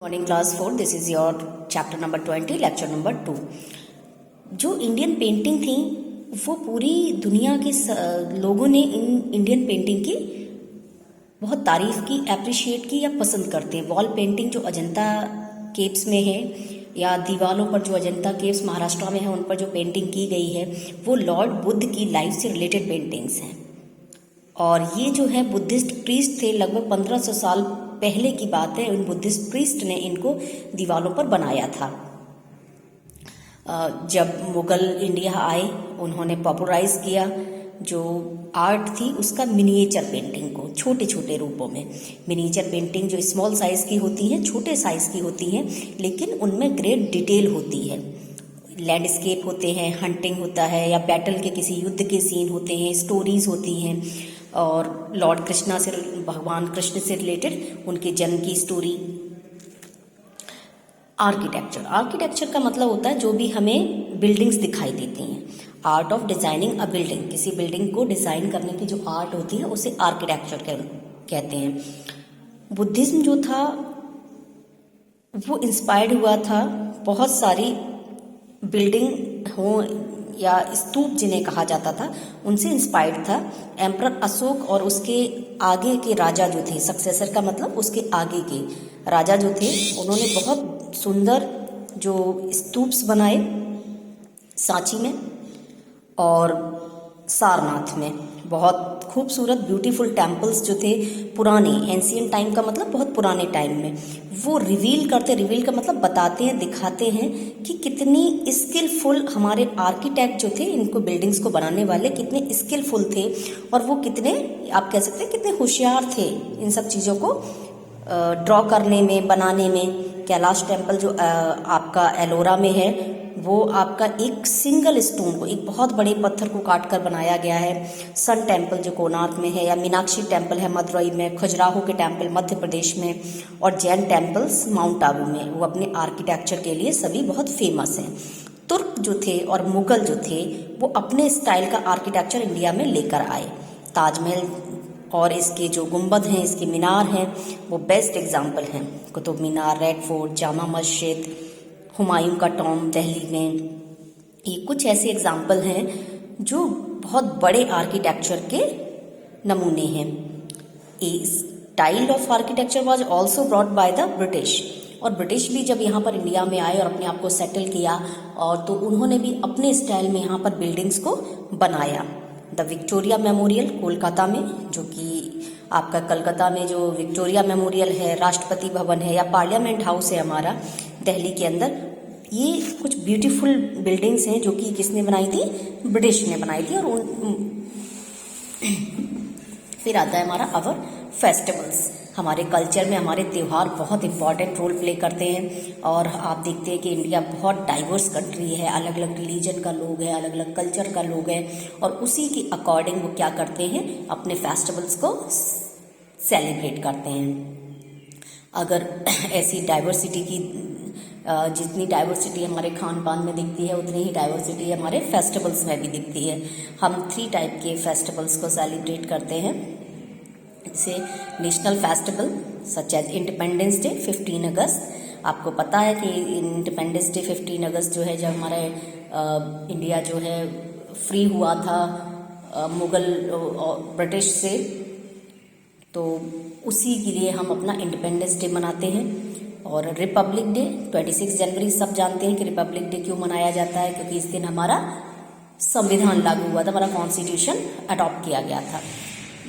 Morning class 4 this is your chapter number 20 lecture number 2। जो Indian painting थी वो पूरी दुनिया के लोगों ने इन इंडियन पेंटिंग की बहुत तारीफ़ की, अप्रिशिएट की या पसंद करते हैं। वॉल पेंटिंग जो अजंता केव्स में है या दीवारों पर जो अजंता केव्स महाराष्ट्र में है उन पर जो पेंटिंग की गई है वो लॉर्ड बुद्ध की लाइफ से रिलेटेड पेंटिंग्स हैं। और ये जो है बुद्धिस्ट प्रीस्ट थे, लगभग 1500 साल पहले की बात है। उन बुद्धिस्ट प्रीस्ट ने इनको दीवारों पर बनाया था। जब मुगल इंडिया आए उन्होंने पॉपुलराइज किया जो आर्ट थी उसका मिनिएचर पेंटिंग को, छोटे छोटे रूपों में। मिनिएचर पेंटिंग जो स्मॉल साइज़ की होती हैं, छोटे साइज़ की होती हैं, लेकिन उनमें ग्रेट डिटेल होती है। लैंडस्केप होते हैं, हंटिंग होता है या बैटल के किसी युद्ध के सीन होते हैं, स्टोरीज होती हैं और लॉर्ड कृष्णा से, भगवान कृष्ण से रिलेटेड उनके जन्म की स्टोरी। आर्किटेक्चर का मतलब होता है जो भी हमें बिल्डिंग्स दिखाई देती हैं। Art of designing a building, किसी बिल्डिंग को डिज़ाइन करने की जो आर्ट होती है उसे आर्किटेक्चर कहते हैं। बुद्धिज्म जो था वो इंस्पायर्ड हुआ था बहुत सारी बिल्डिंग हो या स्तूप जिन्हें कहा जाता था उनसे इंस्पायर्ड था। एम्परर अशोक और उसके आगे के राजा जो थे, सक्सेसर का मतलब उसके आगे के राजा जो थे, उन्होंने बहुत सुंदर जो स्तूप्स बनाए सांची में और सारनाथ में। बहुत खूबसूरत ब्यूटीफुल टेम्पल्स जो थे पुराने, एंशियंट टाइम का मतलब बहुत पुराने टाइम में, वो रिवील का मतलब बताते हैं, दिखाते हैं कि कितनी स्किलफुल हमारे आर्किटेक्ट जो थे, इनको बिल्डिंग्स को बनाने वाले कितने स्किलफुल थे और वो कितने, आप कह सकते हैं कितने होशियार थे इन सब चीज़ों को ड्रॉ करने में, बनाने में। कैलाश टेम्पल जो आपका एलोरा में है वो आपका एक सिंगल स्टोन को, एक बहुत बड़े पत्थर को काट कर बनाया गया है। सन टेम्पल जो कोणार्क में है या मीनाक्षी टेम्पल है मदुरई में, खजुराहो के टेम्पल मध्य प्रदेश में और जैन टेम्पल्स माउंट आबू में, वो अपने आर्किटेक्चर के लिए सभी बहुत फेमस हैं। तुर्क जो थे और मुगल जो थे वो अपने स्टाइल का आर्किटेक्चर इंडिया में लेकर आए। ताजमहल और इसके जो गुंबद हैं, इसके मीनार हैं, वो बेस्ट एग्जाम्पल हैं। कुतुब मीनार, रेड फोर्ट, जामा मस्जिद, हुमायूं का टॉम दिल्ली में, ये कुछ ऐसे एग्जाम्पल हैं जो बहुत बड़े आर्किटेक्चर के नमूने हैं। A style of architecture was also brought by the British, और ब्रिटिश भी जब यहाँ पर इंडिया में आए और अपने आप को सेटल किया और तो उन्होंने भी अपने स्टाइल में यहाँ पर बिल्डिंग्स को बनाया। द विक्टोरिया मेमोरियल कोलकाता में, जो कि आपका कलकत्ता में जो विक्टोरिया मेमोरियल है, राष्ट्रपति भवन है या पार्लियामेंट हाउस है हमारा दिल्ली के अंदर, ये कुछ ब्यूटीफुल बिल्डिंग्स हैं जो कि किसने बनाई थी? ब्रिटिश ने बनाई थी। और फिर आता है हमारा अवर फेस्टिवल्स। हमारे कल्चर में हमारे त्यौहार बहुत इंपॉर्टेंट रोल प्ले करते हैं और आप देखते हैं कि इंडिया बहुत डाइवर्स कंट्री है, अलग अलग रिलीजन का लोग हैं, अलग अलग कल्चर का लोग हैं और उसी के अकॉर्डिंग वो क्या करते हैं, अपने फेस्टिवल्स को सेलिब्रेट करते हैं। अगर ऐसी डाइवर्सिटी की जितनी डाइवर्सिटी हमारे खान पान में दिखती है उतनी ही डाइवर्सिटी हमारे फेस्टिवल्स में भी दिखती है। हम 3 टाइप के फेस्टिवल्स को सेलिब्रेट करते हैं। जैसे national festival such as independence day 15 अगस्त। आपको पता है कि इंडिपेंडेंस डे 15 अगस्त जो है, जब हमारे इंडिया जो है फ्री हुआ था मुगल ब्रिटिश से, तो उसी के लिए हम अपना इंडिपेंडेंस डे मनाते हैं। और रिपब्लिक डे 26 जनवरी, सब जानते हैं कि रिपब्लिक डे क्यों मनाया जाता है, क्योंकि इस दिन हमारा संविधान लागू हुआ था, हमारा कॉन्स्टिट्यूशन अडॉप्ट किया गया था।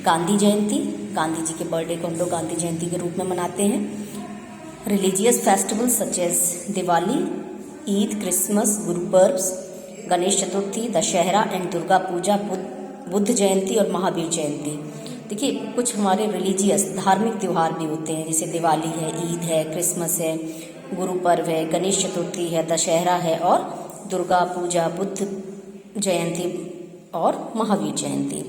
गांधी जयंती, गांधी जी के बर्थडे को हम लोग गांधी जयंती के रूप में मनाते हैं। Religious festivals such as Diwali, Eid, Christmas, Guru पर्व्स, गणेश चतुर्थी, दशहरा एंड दुर्गा पूजा, बुद्ध जयंती और महावीर जयंती। देखिए, कुछ हमारे रिलीजियस धार्मिक त्यौहार भी होते हैं, जैसे दिवाली है, ईद है, क्रिसमस है, गुरु पर्व है, गणेश चतुर्थी है, दशहरा है और दुर्गा पूजा, बुद्ध जयंती और Mahavir Jayanti.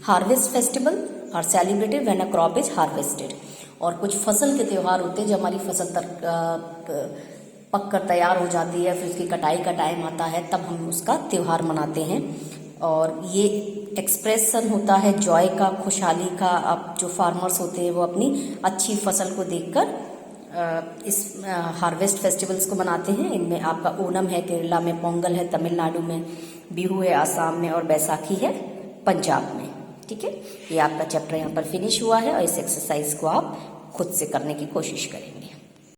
Harvest festival are celebrated when a crop is harvested. और कुछ फसल के त्यौहार होते हैं जब हमारी फसल पक कर तैयार हो जाती है, फिर उसकी कटाई का टाइम आता है, तब हम उसका त्यौहार मनाते हैं। और ये एक्सप्रेशन होता है जॉय का, खुशहाली का। अब जो फार्मर्स होते हैं वो अपनी अच्छी फसल को देखकर इस हार्वेस्ट फेस्टिवल्स को मनाते हैं। इनमें आपका ओणम है केरला में, पोंगल है तमिलनाडु में, बिहू है आसाम में और बैसाखी है पंजाब में। ठीक है, ये आपका चैप्टर यहाँ पर फिनिश हुआ है और इस एक्सरसाइज को आप खुद से करने की कोशिश करेंगे।